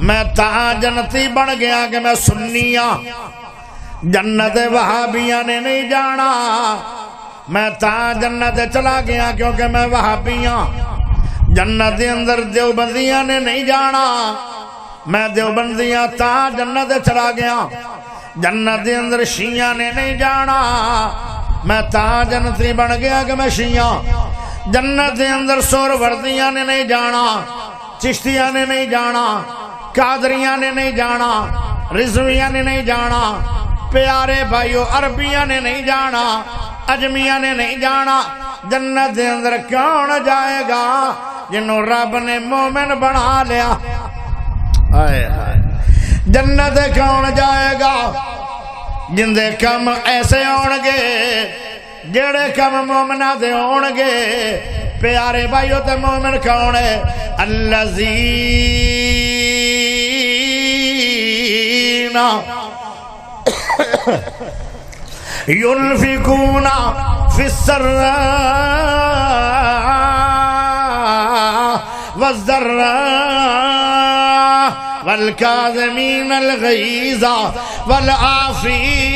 میں تا جنتی بن گیا کہ میں سنیاں جنت وہابیاں نے نہیں جانا میں تا جنت چلا گیا کیونکہ میں وہابیاں جنت اندر دیوبندیاں نے نہیں جانا میں دیوبندیاں تا جنت چلا گیا جنت اندر شیعہ نے نہیں جانا میں تا جنتی بن گیا کہ میں شیعہ جنت اندر سور وردیاں نے نہیں جانا چشتیاں نے نہیں جانا قادریاں نے نہیں جانا رضویاں نے نہیں جانا پیارے بھائیو عربیاں نے نہیں جانا اجمیاں نے نہیں جانا جنت اندر کون جائے گا جنہوں رب نے مومن بنا لیا جنت کون جائے گا جن دے کم ایسے ہونگے جڑے کم مومنہ دے ہونگے پیارے بھائیو تے مومن کون ہے الذین ينفقون في السراء والضراء والكاظمين الغيظ والعافين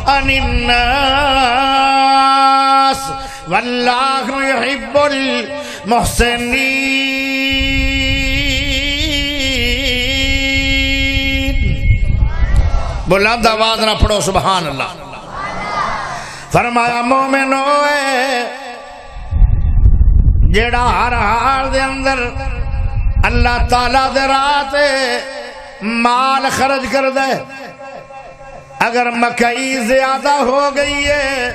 عن الناس والله يحب المحسنين بلند آواز نہ پڑھو سبحان اللہ فرمایا مومن ہوئے جیڑا ہر حال دے اندر اللہ تعالیٰ دے راہ مال خرچ کر دے اگر مکئی زیادہ ہو گئی ہے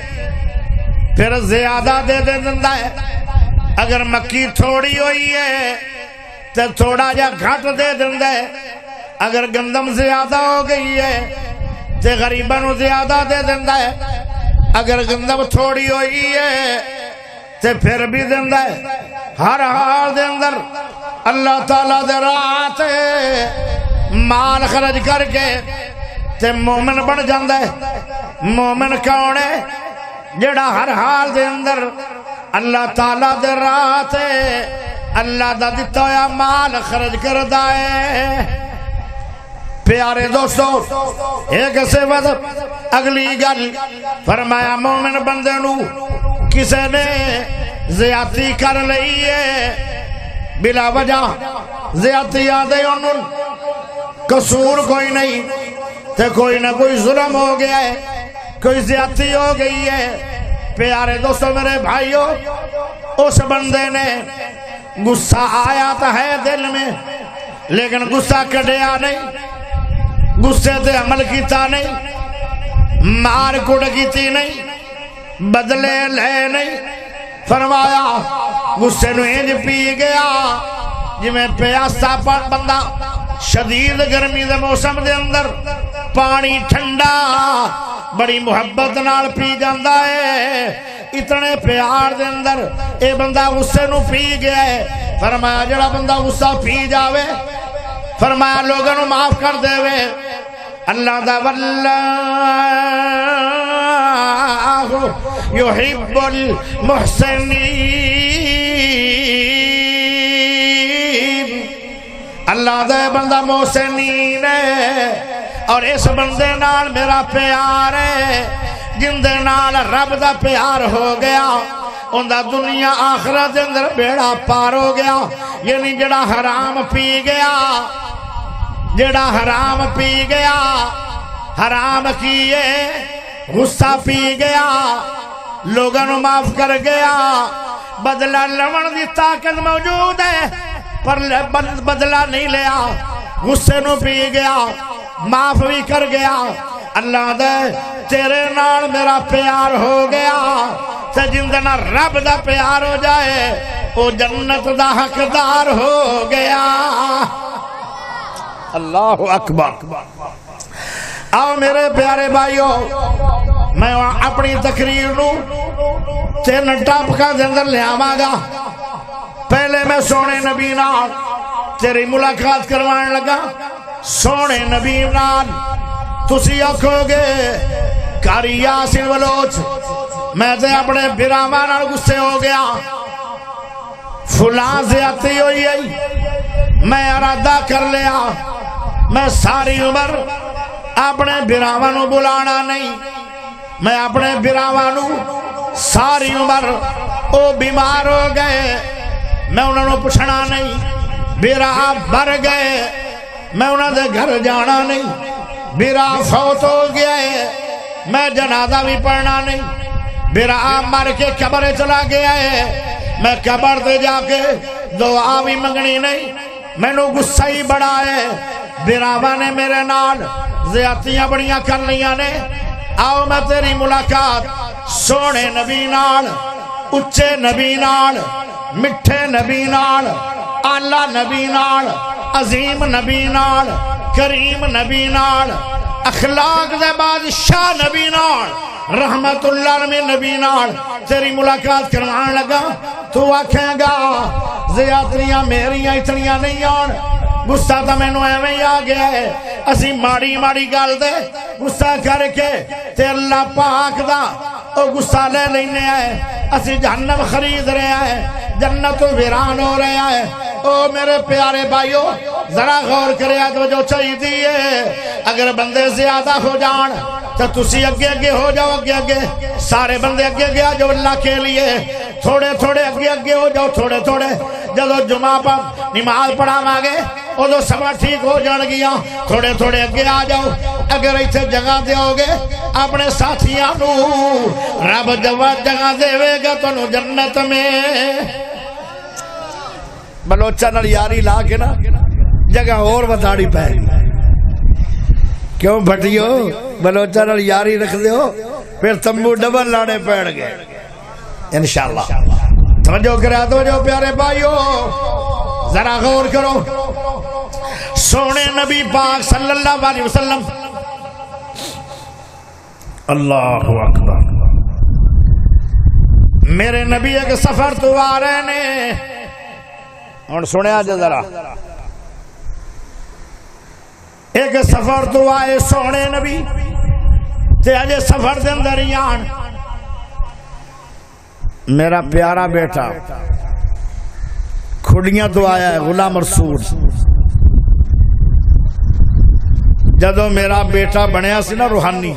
پھر زیادہ دے دندا ہے اگر مکی تھوڑی ہوئی ہے تو تھوڑا جا گھٹ دے دندا ہے اگر گندم زیادہ ہو گئی ہے تے غریباں نو زیادہ دے دندا ہے اگر گندم تھوڑی ہوئی ہے تے پھر بھی دندا ہے ہر حال دے اندر اللہ تعالیٰ دے راہ تے مال خرچ کر کے تے مومن بن جاندا ہے مومن کون ہے جڑا ہر حال دے اندر اللہ تعالیٰ دے راہ تے اللہ دا دتا ہویا مال خرچ کردا ہے پیارے دوستو ایک صفت اگلی گل فرمایا مومن بندے نو کسے نے زیادتی کر لئی ہے بلا وجہ زیادتی آدھے انہوں قصور کوئی نہیں تے کوئی نہ کوئی ظلم ہو گیا ہے کوئی زیادتی ہو گئی ہے پیارے دوستو میرے بھائیو اس بندے نے غصہ آیا تو ہے دل میں لیکن غصہ کٹیا نہیں غصے تے عمل کیتا نہیں مار کٹ کیتی نہیں بدلے لے نہیں فرمایا غصے نو انج پی گیا جی میں پیاسا بندہ شدید گرمی دے موسم دے اندر پانی ٹھنڈا بڑی محبت نال پی جاندا ہے اتنے پیار دے اندر اے بندہ غصے نو پی گیا ہے فرمایا جڑا بندہ غصہ پی جاوے فرمایا لوگوں نو معاف کر دے وے اللہ دا واللہ یحب المحسنین اللہ دا بندہ محسنین ہے اور اس بندے نال میرا پیار ہے جن دے نال رب دا پیار ہو گیا ان دا دنیا آخرت دے اندر بیڑا پار ہو گیا یعنی جڑا حرام پی گیا جڑا حرام پی گیا حرام کیے غصہ پی گیا لوگوں نو معاف کر گیا بدلہ لون دی طاقت موجود ہے پر بدلہ نہیں لیا غصے نو پی گیا معاف بھی کر گیا اللہ دے تیرے نال میرا پیار ہو گیا تے جن دے نال رب دا پیار ہو جائے وہ جنت دا حقدار ہو گیا اللہ اکبر آؤ میرے پیارے بھائیو میں اپنی تقریر نو تین ٹاپکاں دے اندر لے آواں گا پہلے میں سونے نبی نال تیری ملاقات کروان لگا سونے نبی نال تسی آکھو گے کاری یاسین بلوچ میں تے اپنے براواں نال غصے ہو گیا فلاں زیادتی ہوئی ہے میں ارادہ کر لیا میں ساری عمر اپنے براواں نو بلانا نہیں، میں اپنے براواں نو ساری عمر او بیمار ہو گئے میں انہوں نے پوچھنا نہیں، برا مر گئے میں انہوں دے گھر جانا نہیں، برا فوت ہو گیا ہے میں جنازہ بھی پڑھنا نہیں، برا مر کے قبر چلا گیا ہے میں قبر تے جا کے دعا بھی منگنی نہیں، میں نو غصہ ہی بڑا ہے، براواں نے میرے نال زیادتیاں بڑیاں کر لیاں نے، آؤ میں تیری ملاقات سونے نبی نال، اچھے نبی نال، مٹھے نبی نال، اعلیٰ نبی نال، عظیم نبی نال، کریم نبی نال، اخلاق دے بادشاہ نبی نال، رحمت اللہ علیہ نبی نال تیری ملاقات کران لگا، تو آکھیں گا زیادتیاں میریاں اتنیاں نہیں آن، غصہ تا میں نو ایویں ہی آ گیا ہے، اسی ماڑی ماڑی گل دے غصہ کر کے تے اللہ پاک دا او غصہ لے لینے آئے، اسی جہنم خرید رہے ہیں، جنت ویران ہو رہے ہیں۔ او میرے پیارے بھائیو ذرا غور کرے توجہ چاہیے دیئے، اگر بندے زیادہ ہو جان تو تسی اگے اگے ہو جاؤ، اگے اگے سارے بندے اگے اگے آ جاؤ اللہ کے لیے، تھوڑے تھوڑے اگے اگے ہو جاؤ، تھوڑے تھوڑے جدو جمعہ پر نماز پڑھا مانگے ادو سبا ٹھیک ہو جان گیا، تھوڑے تھوڑے اگے آ جاؤ، اگر ایتھے جگہ دیو گے اپنے ساتھیاں نو رب جگہ دے گا تو جنت میں، بلوچہ نال یاری لا کے نا جگہ اور وتاڑی پہ کیوں بھٹیو بلوچہ نال یاری رکھ دیو پھر تمبو ڈبل لانے پیڑ گئے انشاءاللہ۔ توجہ کرا توجہ پیارے بھائیو ذرا غور کرو، سونے نبی پاک صلی اللہ علیہ وسلم، اللہ اکبر، میرے نبی ایک سفر تو آ رہے نے، اور سنے آج ذرا ایک سفر تو آئے سونے نبی تے آجے سفر دے اندر یان میرا پیارا بیٹا کھڑیاں تو آیا ہے غلام رسول، جدو میرا بیٹا بنیا سی نا روحانی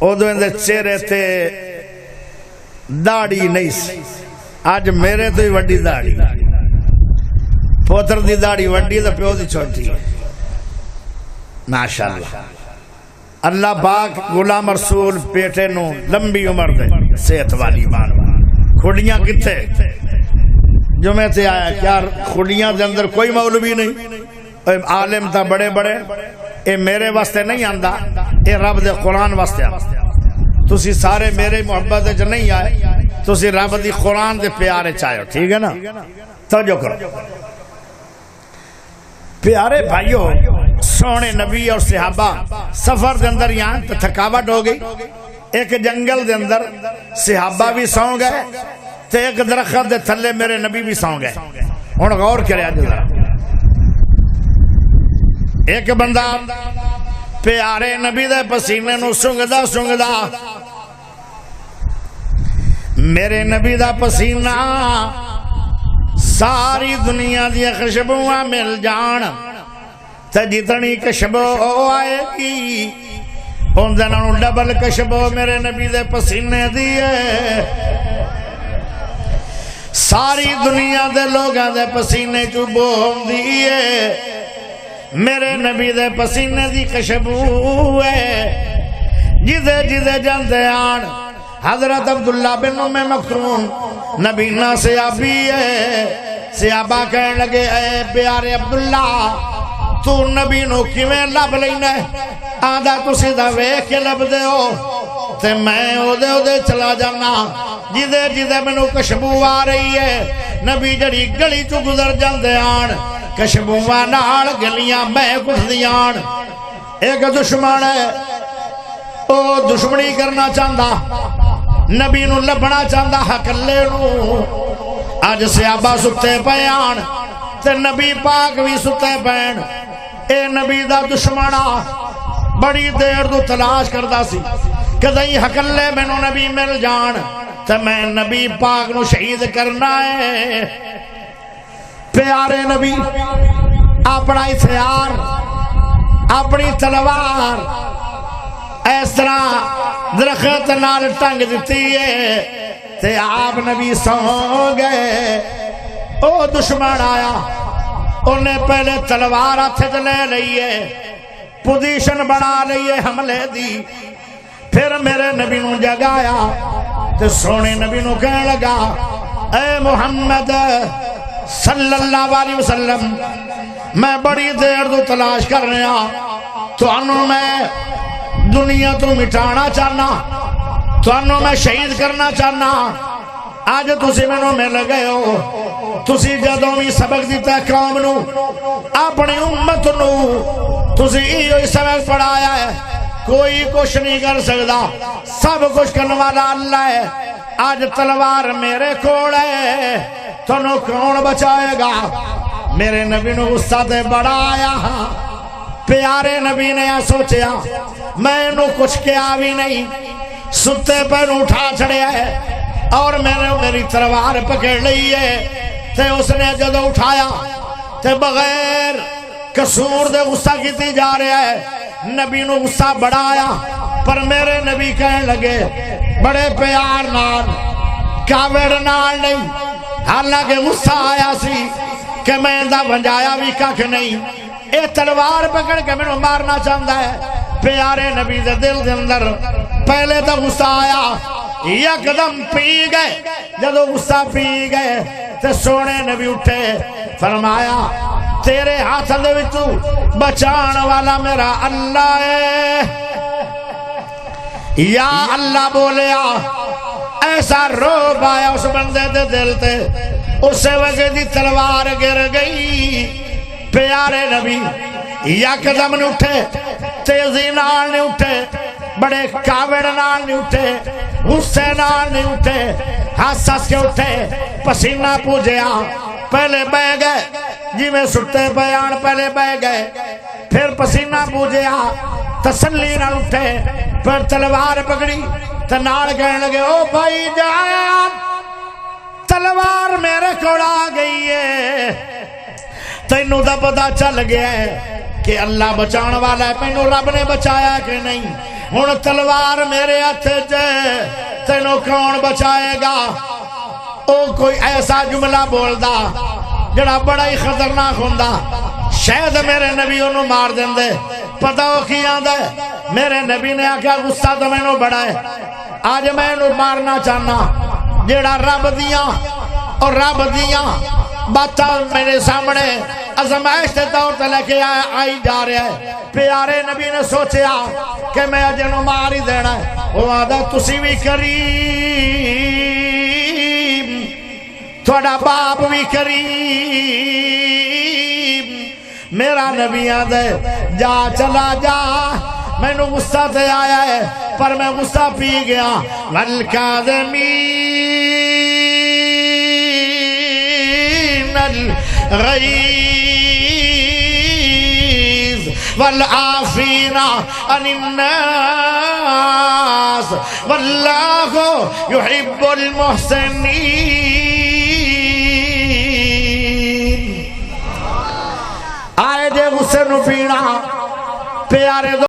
ادو اندے چہرے تے داڑھی نہیں سی، آج میرے تو ہی وڈی داڑھی، پوتر دی داڑھی وڈی تو پیو دی چھوٹی، ماشاءاللہ اللہ پاک غلام رسول بیٹے نو لمبی عمر دے صحت والی مان، کھڑیاں کتے جمعے تے آیا کیا کھڑیاں دے اندر کوئی مولوی نہیں، عالم تا بڑے بڑے، اے میرے واسطے نہیں آندا، اے رب دے قرآن واسطے آندا، تسی سارے میرے محبت دے نہیں آئے، تسی رب دی قرآن دے پیارے چاہو، ٹھیک ہے نا؟ توجہ کرو پیارے بھائیو، سونے نبی اور صحابہ سفر دے اندر یہاں تو تھکاوٹ ہو گئی، ایک جنگل دے اندر صحابہ بھی سو گئے تے ایک درخت دے تھلے میرے نبی بھی سو گئے، ہن غور کرے آج ذرا، ایک بندہ پیارے نبی دے پسینے نو سنگدا سنگدا، میرے نبی دا پسینہ ساری دنیا دی خوشبوواں مل جان تے جتنی خوشبو آئے گی ان دنوں ڈبل خوشبو میرے نبی دے پسینے دیئے، ساری دنیا دے لوگاں دے پسینے چو بو دیئے، میرے نبی دے پسینے دی خوشبو ہے، جدے جدے جاندے آن حضرت عبداللہ بن ام مکتوم نبینا صحابی ہے، صحابہ کہنے لگے اے پیارے عبداللہ تو نبی نو کیویں لب لینا ہے، آدھا تو سیدھا ویکھ کے لب دے ہو تے میں او دے چلا جانا، جدے جدے منو خوشبو آ رہی ہے، نبی جڑی گلی چو گزر جاندے آن خوشبوواں نال گلیاں میں کچھ دیان، ایک دشمن ہے او دشمنی کرنا چاہندا، نبی نو لبنا چاہندا حقلے نو، آج صحابہ ستے پیان تے نبی پاک بھی ستے پین، اے نبی دا دشمنا بڑی دیر تو تلاش کردا سی کدئی حقلے میں نو نبی مل جان تے میں نبی پاک نو شہید کرنا ہے، پیارے نبی اپنا ہتھیار اپنی تلوار اس طرح درخت نال ٹنگ دیتی ہے تے آپ نبی سو گئے۔ او دشمن آیا انہیں پہلے تلوار ہاتھ لے لئیے پوزیشن بنا لئیے حملے دی، پھر میرے نبی نو جگایا تے سونے نبی نو کہنے لگا اے محمد صلی اللہ علیہ وسلم میں بڑی دیر تو تلاش کر رہا تو انہوں میں دنیا تو مٹانا چاہنا تو انہوں میں شہید کرنا چاہنا، آج تسی میں نو مل گئے ہو، تسی جدوں بھی سبق دیتا ہے قوم نو اپنی امت نو تسی یہ سبق پڑھایا ہے، کوئی کچھ نہیں کر سکتا، سب کچھ کرنے والا اللہ ہے۔ آج تلوار میرے کوڑ ہے تو نو کون بچائے گا؟ میرے نبی نو غصہ تے بڑا آیا، پیارے نبی نے سوچیا میں نو کچھ کیا بھی نہیں، ستے پر اٹھا چھڑے ہے اور میری تلوار پکڑ لی ہے تے اس نے جدو اٹھایا تے بغیر قصور دے غصہ کیتی جا رہا ہے۔ نبی نو غصہ بڑا آیا پر میرے نبی کہنے لگے بڑے پیار نال کاوڑ نال نہیں، حالانکہ غصہ آیا سی کہ میں دا بنجایا بھی ککھ نہیں، اے تلوار پکڑ کے میں مارنا چاہتا ہے۔ پیارے نبی دے دل دے اندر پہلے تو غصہ آیا، یکدم پی گئے، جدو غصہ پی گئے تے سونے نبی اٹھے فرمایا تیرے ہاتھ دے وچوں بچان والا میرا اللہ ہے، یا اللہ بولیا ایسا روب آیا اس بندے دے دل تے، اسے وقت دی تلوار گر گئی۔ پیارے نبی یکدم نے اٹھے، تیزی نال نہیں اٹھے، بڑے کاوڑ نال نہیں اٹھے، غصے نال نہیں اٹھے، ہنس ہنس کے اٹھے، پسینہ پوجیا، پہلے بہ گئے جی میں سٹے بیان پہلے بہ گئے، پھر پسینہ پوجیا، تسلی نال اٹھے، پھر تلوار پکڑی تے نال کہنے لگے او بھائی جان تلوار میرے کوڑ آ گئی ہے، تینوں دا پتہ چل گیا ہے کہ اللہ بچان والا ہے، مینوں رب نے بچایا کہ نہیں، ہن تلوار میرے ہاتھ جے تینوں کون بچائے گا؟ او کوئی ایسا جملہ بولدا جڑا بڑا ہی خطرناک ہوندا، شاید میرے نبی انہوں مار دیندے، پتہ ہو کی آندا ہے؟ میرے نبی نے آکھا غصہ تو مینوں بڑا ہے، آج میں انہوں مارنا چاہنا جڑا رب دیاں اور رب دیاں باتاں میرے سامنے ازمائش تے طور تے لے کے آئی جا رہا ہے۔ پیارے نبی نے سوچیا کہ میں اج انہوں مار ہی دینا ہے، وہ آدھا تسی بھی کریم، تھوڑا باپ بھی کریم، میرا نبی آدھے جا چلا جا، میں نو غصہ تے آیا ہے پر میں غصہ پی گیا، والکاظمین الغیظ والعافین عن الناس واللہ یحب المحسنین۔ آئے دے غصے نو پینا پیارے